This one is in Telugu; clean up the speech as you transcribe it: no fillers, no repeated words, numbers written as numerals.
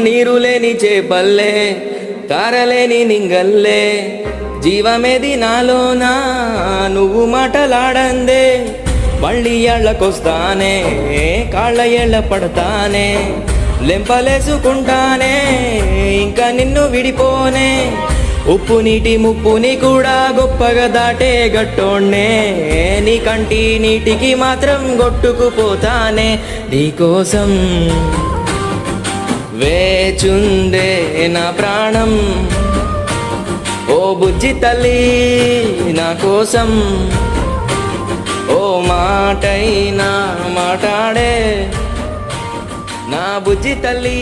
నీరు లేని చేపల్లే తారలేని నింగల్లే జీవమేది నాలోనా నువ్వు మాటలాడందే మళ్ళీ ఎళ్ళకొస్తానే కాళ్ళ ఎళ్ళ పడతానే లెంపలేసుకుంటానే ఇంకా నిన్ను విడిపోనే ఉప్పు నీటి ముప్పుని కూడా గొప్పగా దాటే గట్టోణ్ణే నీ కంటి నీటికి మాత్రం కొట్టుకుపోతానే నీకోసం వేచుందే నా ప్రాణం ఓ బుజ్జి తల్లి నా కోసం ఓ మాటైనా మాట్లాడే నా బుజ్జి తల్లి.